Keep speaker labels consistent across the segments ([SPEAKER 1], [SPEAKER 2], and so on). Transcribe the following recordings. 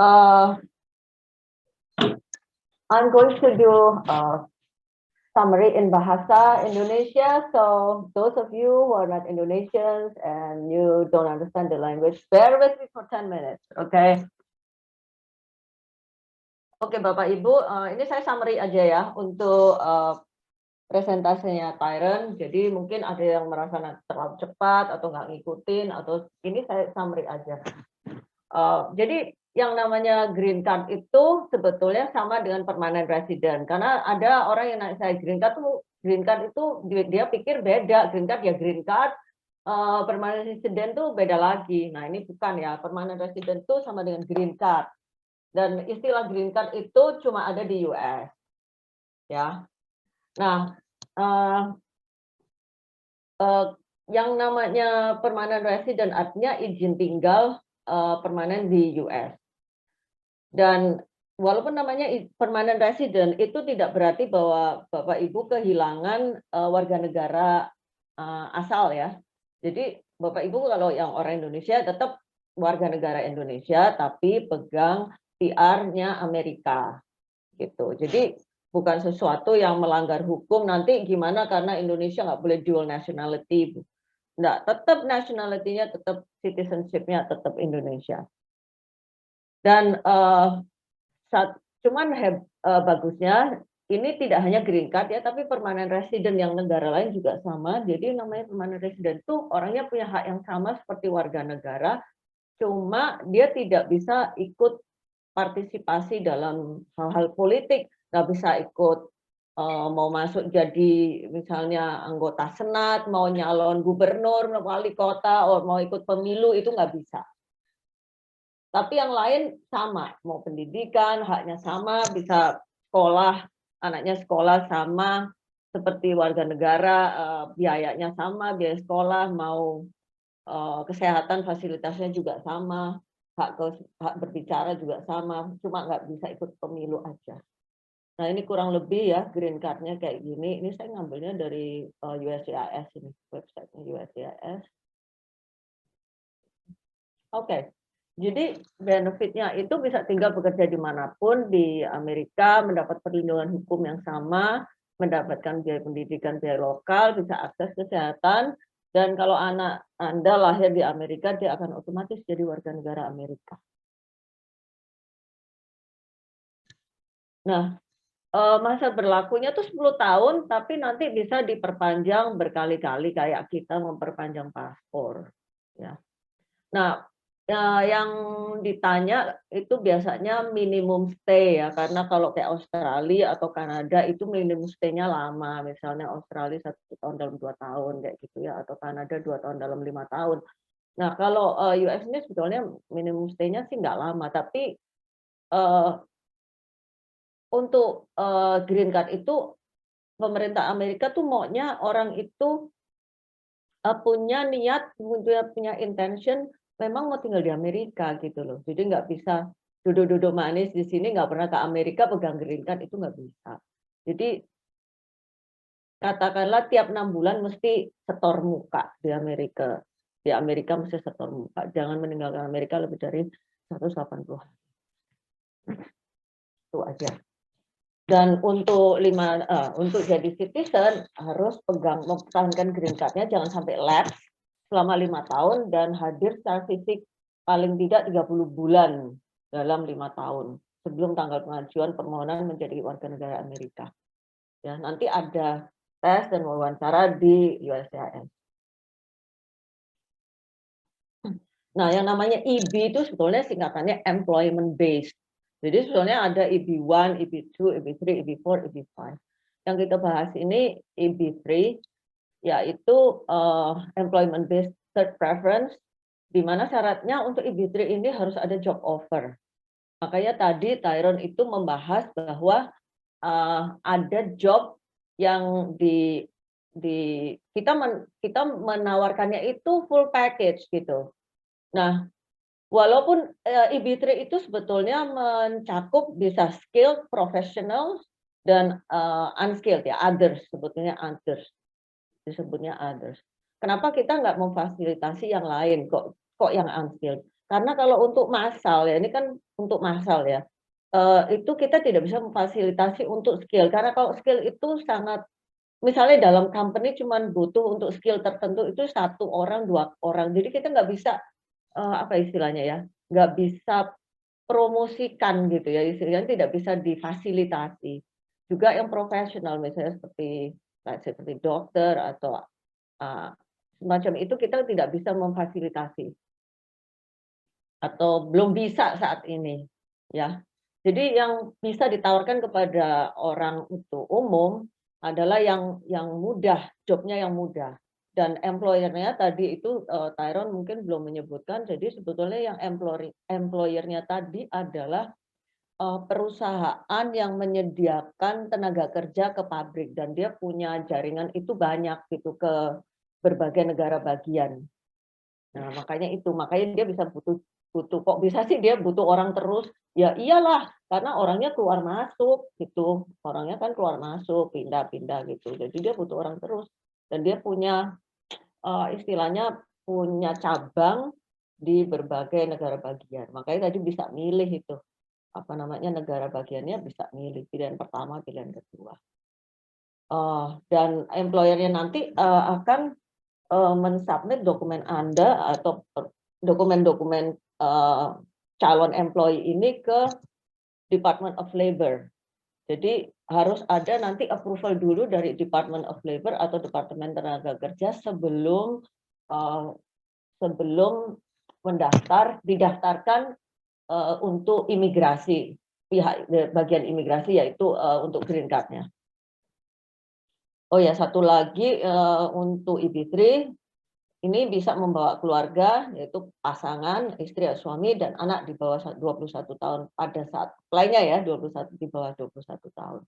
[SPEAKER 1] Uh, I'm going to do a summary in Bahasa Indonesia. So those of you who are not Indonesians and you don't understand the language, bear with me for 10 minutes, okay? Oke, Bapak Ibu, ini saya summary aja ya untuk presentasinya Tyron. Jadi mungkin ada yang merasa terlalu cepat atau nggak ngikutin, atau ini saya summary aja. Jadi yang namanya green card itu sebetulnya sama dengan permanent resident, karena ada orang yang saya green card itu dia pikir beda, green card ya green card, permanent resident tuh beda lagi. Nah ini bukan ya, permanent resident itu sama dengan green card, dan istilah green card itu cuma ada di US ya. Nah yang namanya permanent resident artinya izin tinggal permanen di US. Dan walaupun namanya permanent resident, itu tidak berarti bahwa Bapak Ibu kehilangan warga negara asal ya. Jadi Bapak Ibu kalau yang orang Indonesia tetap warga negara Indonesia, tapi pegang PR-nya Amerika gitu. Jadi bukan sesuatu yang melanggar hukum nanti gimana karena Indonesia nggak boleh dual nationality. Nggak, tetap nationality-nya, tetap citizenship-nya tetap Indonesia. Dan cuman bagusnya ini tidak hanya green card ya, tapi permanent resident yang negara lain juga sama. Jadi namanya permanent resident itu orangnya punya hak yang sama seperti warga negara, cuma dia tidak bisa ikut partisipasi dalam hal-hal politik, nggak bisa ikut mau masuk jadi misalnya anggota senat, mau nyalon gubernur, wali kota, atau mau ikut pemilu itu nggak bisa. Tapi yang lain sama, mau pendidikan, haknya sama, bisa sekolah, anaknya sekolah sama, seperti warga negara, biayanya sama, biaya sekolah, mau kesehatan fasilitasnya juga sama, hak berbicara juga sama, cuma nggak bisa ikut pemilu aja. Nah ini kurang lebih ya green card-nya kayak gini. Ini saya ngambilnya dari USCIS ini, website-nya USCIS. Oke. Jadi benefitnya itu bisa tinggal bekerja dimanapun di Amerika, mendapat perlindungan hukum yang sama, mendapatkan biaya pendidikan, biaya lokal, bisa akses kesehatan, dan kalau anak Anda lahir di Amerika, dia akan otomatis jadi warga negara Amerika. Nah, masa berlakunya tuh 10 tahun, tapi nanti bisa diperpanjang berkali-kali kayak kita memperpanjang paspor. Ya. Nah, yang ditanya itu biasanya minimum stay ya, karena kalau kayak Australia atau Kanada itu minimum stay-nya lama, misalnya Australia 1 tahun dalam 2 tahun kayak gitu ya, atau Kanada 2 tahun dalam 5 tahun. Nah kalau US ini sebetulnya minimum stay-nya sih nggak lama, tapi untuk green card itu pemerintah Amerika tuh maunya orang itu punya niat, punya intention memang mau tinggal di Amerika gitu loh. Jadi nggak bisa duduk-duduk manis di sini, nggak pernah ke Amerika pegang green card, itu nggak bisa. Jadi katakanlah tiap 6 bulan mesti setor muka di Amerika. Di Amerika mesti setor muka. Jangan meninggalkan Amerika lebih dari 180 hari. Itu aja. Dan untuk jadi citizen harus mempertahankan green card-nya, jangan sampai lapse selama 5 tahun dan hadir secara fisik paling tidak 30 bulan dalam 5 tahun sebelum tanggal pengajuan permohonan menjadi warga negara Amerika. Ya, nanti ada tes dan wawancara di USCIS. Nah, yang namanya EB itu sebetulnya singkatannya employment based. Jadi sebetulnya ada EB1, EB2, EB3, EB4, EB5. Yang kita bahas ini EB3, yaitu employment based third preference, di mana syaratnya untuk EB3 ini harus ada job offer. Makanya tadi Tyron itu membahas bahwa ada job yang kita menawarkannya itu full package gitu. Nah, walaupun EB3 itu sebetulnya mencakup bisa skilled, professional, dan unskilled ya, others, sebetulnya others, disebutnya others. Kenapa kita nggak memfasilitasi yang lain kok yang unskilled? Karena kalau untuk massal ya, ini kan untuk massal ya, itu kita tidak bisa memfasilitasi untuk skill, karena kalau skill itu sangat misalnya dalam company cuman butuh untuk skill tertentu itu 1 orang, 2 orang. Jadi kita nggak bisa, apa istilahnya ya, nggak bisa promosikan gitu ya, istilahnya tidak bisa difasilitasi. Juga yang profesional misalnya seperti dokter atau, eee, semacam itu kita tidak bisa memfasilitasi atau belum bisa saat ini, ya. Jadi yang bisa ditawarkan kepada orang itu umum adalah yang mudah, job-nya yang mudah. Dan employer-nya tadi itu, Tyrone mungkin belum menyebutkan, jadi sebetulnya yang employer-nya tadi adalah, perusahaan yang menyediakan tenaga kerja ke pabrik dan dia punya jaringan itu banyak gitu ke berbagai negara bagian. Nah, makanya dia bisa butuh butuh kok bisa sih dia butuh orang terus? Ya iyalah, karena orangnya keluar masuk gitu, orangnya kan keluar masuk, pindah-pindah gitu. Jadi dia butuh orang terus dan dia punya, istilahnya punya cabang di berbagai negara bagian. Makanya tadi bisa milih itu, apa namanya, negara bagiannya bisa milih, pilihan pertama, pilihan kedua. Dan employer-nya nanti, akan men-submit dokumen Anda atau dokumen-dokumen, calon employee ini ke Department of Labor. Jadi harus ada nanti approval dulu dari Department of Labor atau Departemen Tenaga Kerja sebelum, eee, sebelum didaftarkan, untuk imigrasi, pihak bagian imigrasi yaitu, untuk green card-nya. Oh ya, satu lagi, untuk IP3 ini bisa membawa keluarga, yaitu pasangan, istri atau suami, dan anak di bawah 21 tahun pada saat apply-nya ya, 21 di bawah 21 tahun.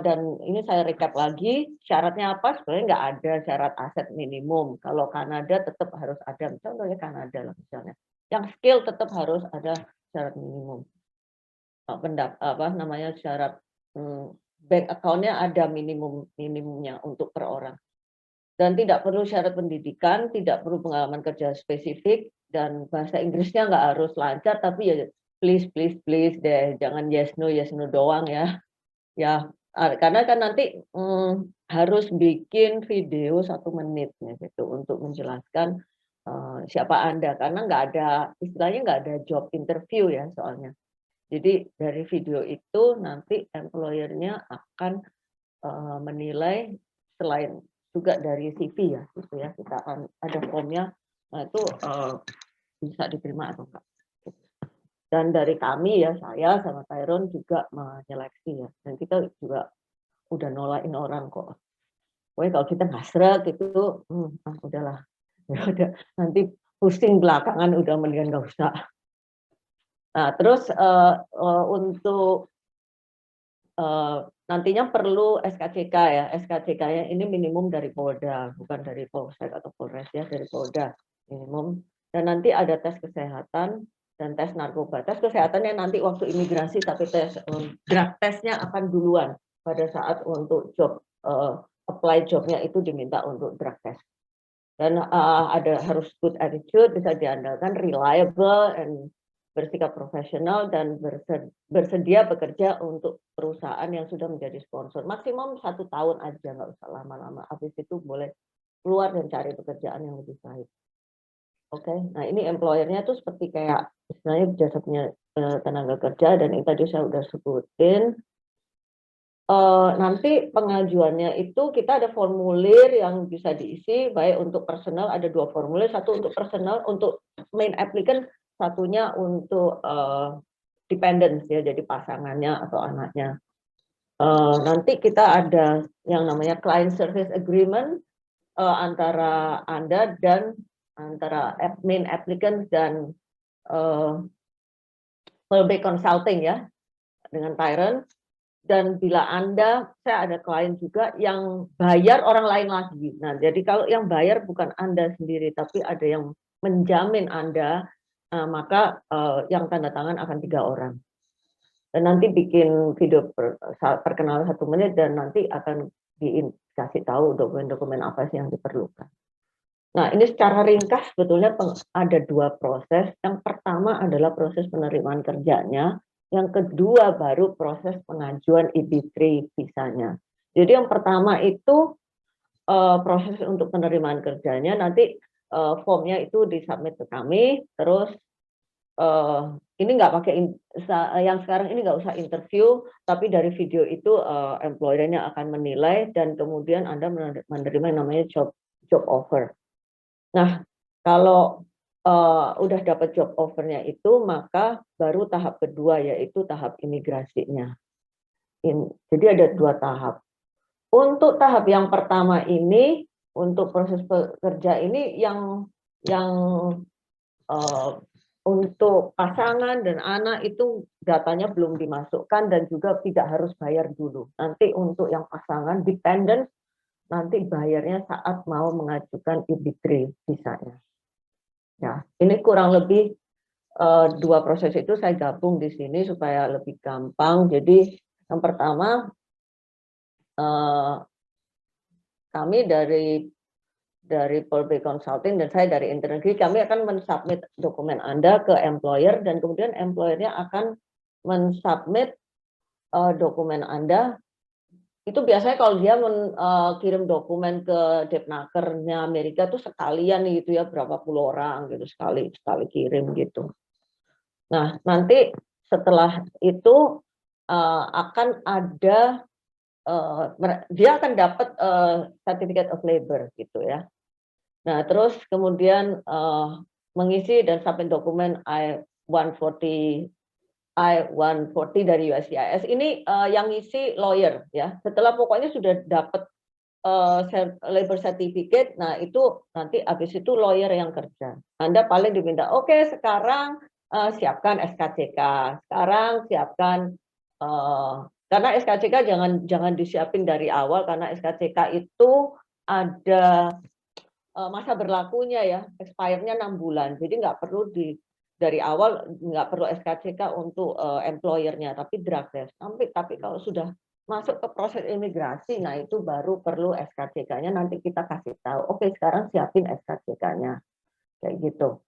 [SPEAKER 1] Dan ini saya recap lagi, syaratnya apa? Sebenarnya nggak ada syarat aset minimum. Kalau Kanada tetap harus ada, contohnya Kanada lah misalnya. Yang skill tetap harus ada syarat minimum. Apa namanya, syarat, bank account-nya ada minimumnya untuk per orang. Dan tidak perlu syarat pendidikan, tidak perlu pengalaman kerja spesifik, dan bahasa Inggrisnya nggak harus lancar, tapi ya please please please deh, jangan yes no doang ya. Ya, karena kan nanti, harus bikin video 1 menit ya gitu untuk menjelaskan, siapa Anda, karena nggak ada istilahnya nggak ada job interview ya soalnya. Jadi dari video itu nanti employer-nya akan, menilai selain juga dari CV ya, gitu ya, kita akan ada formnya, nah itu, bisa diterima atau enggak. Dan dari kami ya, saya sama Tyrone juga menyeleksi ya, dan kita juga udah nolain orang kok. Pokoknya kalau kita nggak sreg gitu, udahlah, ya udah nanti pusing belakangan udah mendingan nggak usah. Nah terus, untuk nantinya perlu SKCK ya, SKCK-nya ini minimum dari Polda, bukan dari Polsek atau Polres ya, dari Polda minimum. Dan nanti ada tes kesehatan dan tes narkoba. Tes kesehatannya nanti waktu imigrasi, tapi drug testnya akan duluan pada saat untuk job, apply job-nya itu diminta untuk drug test. Dan ada harus good attitude, bisa diandalkan, reliable, and bersikap profesional dan bersedia bekerja untuk perusahaan yang sudah menjadi sponsor. Maksimum 1 tahun aja, nggak usah lama-lama. Habis itu boleh keluar dan cari pekerjaan yang lebih baik. Oke, nah ini employer-nya tuh seperti kayak istilahnya jasa punya tenaga kerja, dan ini tadi saya udah sebutin. Nanti pengajuannya itu kita ada formulir yang bisa diisi, baik untuk personal ada 2 formulir, 1 untuk personal, untuk main applicant, satunya untuk, dependents ya, jadi pasangannya atau anaknya. Nanti kita ada yang namanya client service agreement, antara Anda dan antara main applicant dan, Pearl Consulting ya, dengan Tyrone. Dan bila saya ada klien juga yang bayar orang lain lagi. Nah, jadi kalau yang bayar bukan Anda sendiri, tapi ada yang menjamin Anda, maka, yang tanda tangan akan 3 orang. Dan nanti bikin video perkenalan 1 menit dan nanti akan dikasih tahu dokumen-dokumen apa sih yang diperlukan. Nah, ini secara ringkas sebetulnya ada dua proses. Yang pertama adalah proses penerimaan kerjanya, yang kedua baru proses pengajuan EB3 visanya. Jadi yang pertama itu proses untuk penerimaan kerjanya, nanti formnya itu disubmit ke kami, terus ini nggak pakai yang sekarang ini nggak usah interview, tapi dari video itu employer-nya akan menilai dan kemudian Anda menerima yang namanya job offer. Nah, kalau udah dapat job offer-nya itu, maka baru tahap kedua, yaitu tahap imigrasinya. Jadi ada dua tahap. Untuk tahap yang pertama ini, untuk proses pekerja ini yang untuk pasangan dan anak itu datanya belum dimasukkan dan juga tidak harus bayar dulu. Nanti untuk yang pasangan dependent, nanti bayarnya saat mau mengajukan EB3 visanya. Ya, ini kurang lebih dua proses itu saya gabung di sini supaya lebih gampang. Jadi yang pertama kami dari Polri Consulting dan saya dari Internegeri, kami akan mensubmit dokumen Anda ke employer dan kemudian employernya akan mensubmit dokumen Anda. Itu biasanya kalau dia kirim dokumen ke Depnaker-nya Amerika tuh sekalian gitu ya, berapa puluh orang gitu sekali kirim gitu. Nah, nanti setelah itu akan ada dia akan dapat certificate of labor gitu ya. Nah, terus kemudian mengisi dan submit dokumen I-140 dari USCIS. Ini yang ngisi lawyer ya. Setelah pokoknya sudah dapat labor certificate, nah itu nanti habis itu lawyer yang kerja. Anda paling diminta, oke, sekarang siapkan SKCK. Sekarang siapkan karena SKCK jangan disiapin dari awal karena SKCK itu ada masa berlakunya ya, expire-nya 6 bulan. Jadi nggak perlu dari awal nggak perlu SKCK untuk employer-nya, tapi draft test. Tapi kalau sudah masuk ke proses imigrasi, nah itu baru perlu SKCK-nya. Nanti kita kasih tahu, oke sekarang siapin SKCK-nya, kayak gitu.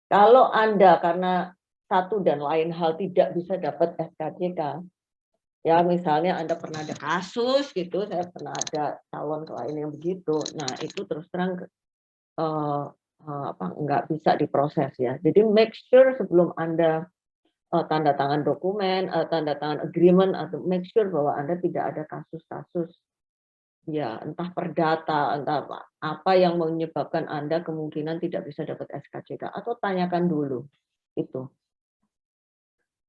[SPEAKER 1] Kalau Anda karena satu dan lain hal tidak bisa dapat SKCK, ya misalnya Anda pernah ada kasus gitu, saya pernah ada calon klien yang begitu, nah itu terus terang nggak bisa diproses ya. Jadi make sure sebelum Anda tanda tangan dokumen, tanda tangan agreement, atau make sure bahwa Anda tidak ada kasus-kasus ya entah perdata, entah apa yang menyebabkan Anda kemungkinan tidak bisa dapat SKCK, atau tanyakan dulu itu.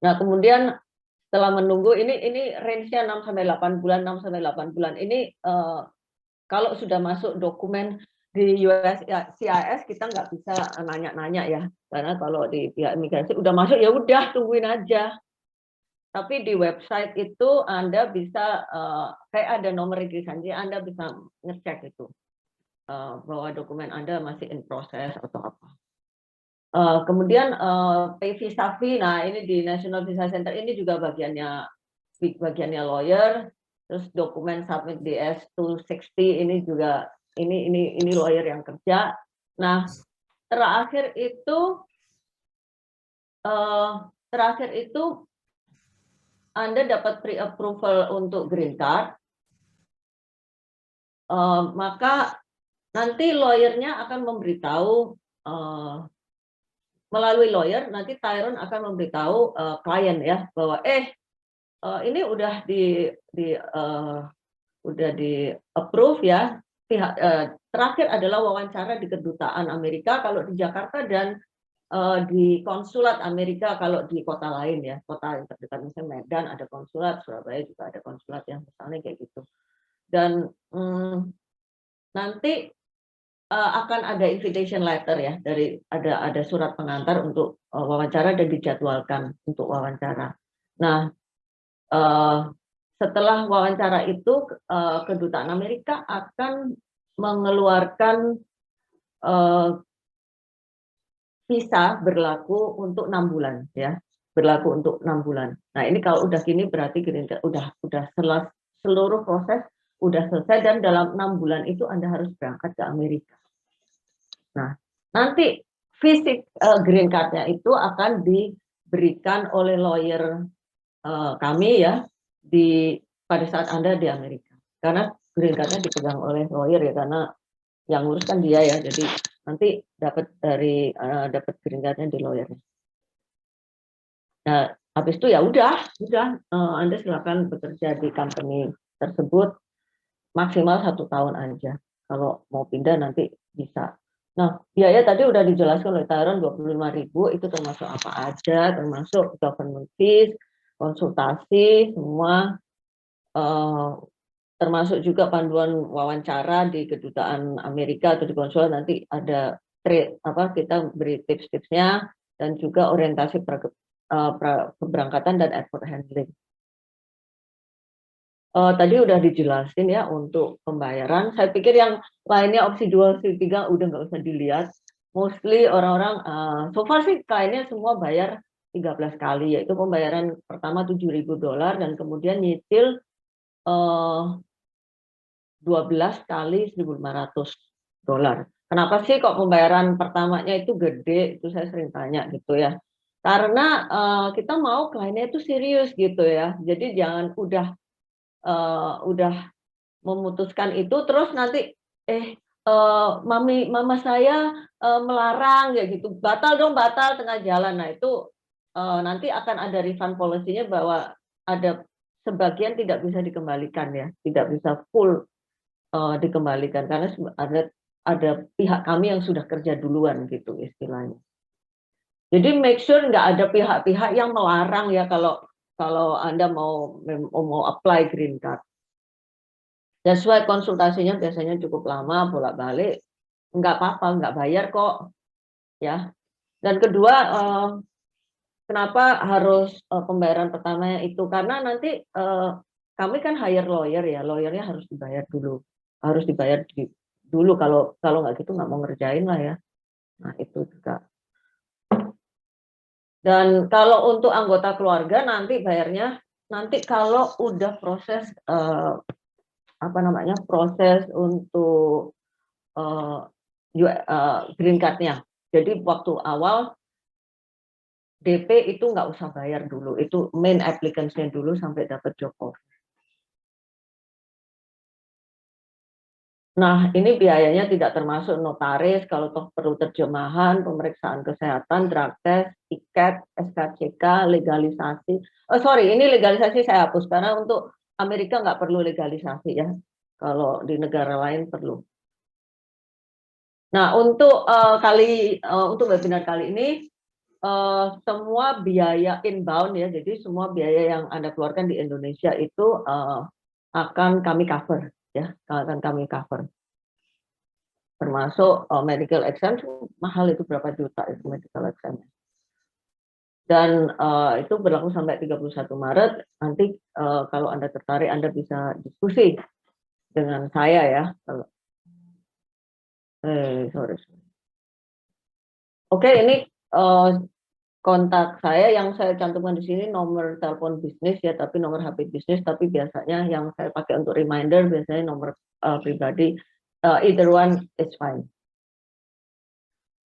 [SPEAKER 1] Nah, kemudian setelah menunggu ini range-nya 6 sampai 8 bulan, 6 sampai 8 bulan. Ini kalau sudah masuk dokumen di USCIS kita nggak bisa nanya-nanya ya. Karena kalau di pihak imigrasi udah masuk ya udah tungguin aja. Tapi di website itu Anda bisa kayak ada nomor registrasi, Anda bisa ngecek itu bahwa dokumen Anda masih in process atau apa. Kemudian pay visa fee, nah ini di National Visa Center ini juga bagiannya lawyer, terus dokumen submit di S260 ini juga ini lawyer yang kerja. Nah terakhir itu Anda dapat pre-approval untuk green card, maka nanti lawyernya akan memberitahu melalui lawyer, nanti Tyron akan memberitahu klien ya bahwa ini udah di approve ya. Terakhir adalah wawancara di kedutaan Amerika kalau di Jakarta dan di konsulat Amerika kalau di kota lain ya, kota yang terdekat misalnya Medan ada konsulat, Surabaya juga ada konsulat yang misalnya kayak gitu. Dan nanti akan ada invitation letter ya, dari ada surat pengantar untuk wawancara dan dijadwalkan untuk wawancara. Nah, setelah wawancara itu kedutaan Amerika akan mengeluarkan visa berlaku untuk 6 bulan ya, berlaku untuk 6 bulan. Nah, ini kalau udah gini berarti udah seluruh proses udah selesai dan dalam 6 bulan itu Anda harus berangkat ke Amerika. Nah, nanti fisik green card-nya itu akan diberikan oleh lawyer kami ya pada saat Anda di Amerika. Karena green card-nya dipegang oleh lawyer ya, karena yang ngurus kan dia ya. Jadi nanti dapat green card-nya di lawyer. Nah, habis itu ya udah Anda silakan bekerja di company tersebut maksimal 1 tahun aja. Kalau mau pindah nanti bisa. Nah, biaya tadi udah dijelaskan oleh Tyrone 25.000, itu termasuk apa aja, termasuk government fees, konsultasi, semua, termasuk juga panduan wawancara di kedutaan Amerika atau di konsulat, nanti ada kita beri tips-tipsnya, dan juga orientasi keberangkatan dan airport handling. Tadi udah dijelasin ya untuk pembayaran. Saya pikir yang lainnya opsi 2, opsi 3 udah nggak usah dilihat. Mostly orang-orang, so far sih kliennya semua bayar 13 kali, yaitu pembayaran pertama $7.000 dan kemudian nyicil 12 kali $1.500. Kenapa sih kok pembayaran pertamanya itu gede? Itu saya sering tanya gitu ya. Karena kita mau kliennya itu serius gitu ya. Jadi jangan udah memutuskan itu terus nanti mama saya melarang ya gitu, batal tengah jalan. Nah itu nanti akan ada refund policy-nya bahwa ada sebagian tidak bisa dikembalikan ya, tidak bisa full dikembalikan karena ada pihak kami yang sudah kerja duluan gitu istilahnya. Jadi make sure nggak ada pihak-pihak yang melarang ya kalau Anda mau apply green card. That's why konsultasinya biasanya cukup lama, bolak-balik, nggak apa-apa, nggak bayar kok, ya. Dan kedua, kenapa harus pembayaran pertamanya itu? Karena nanti kami kan hire lawyer ya, lawyernya harus dibayar dulu, dulu kalau nggak gitu nggak mau ngerjain lah ya. Nah itu juga. Dan kalau untuk anggota keluarga nanti bayarnya nanti kalau udah proses proses untuk green card-nya. Jadi waktu awal DP itu nggak usah bayar dulu, itu main applicants-nya dulu sampai dapat job offer. Nah, ini biayanya tidak termasuk notaris, kalau toh perlu terjemahan, pemeriksaan kesehatan, drug test, tiket, SKCK, legalisasi. Oh sorry, ini legalisasi saya hapus karena untuk Amerika nggak perlu legalisasi ya. Kalau di negara lain perlu. Nah, untuk webinar kali ini semua biaya inbound ya, jadi semua biaya yang Anda keluarkan di Indonesia itu akan kami cover ya, termasuk medical exam mahal, itu berapa juta itu medical exam. Dan itu berlaku sampai 31 Maret. Nanti kalau Anda tertarik Anda bisa diskusi dengan saya ya. Oke, ini kontak saya yang saya cantumkan di sini, nomor telepon bisnis ya, tapi nomor HP bisnis, tapi biasanya yang saya pakai untuk reminder biasanya nomor pribadi, either one is fine.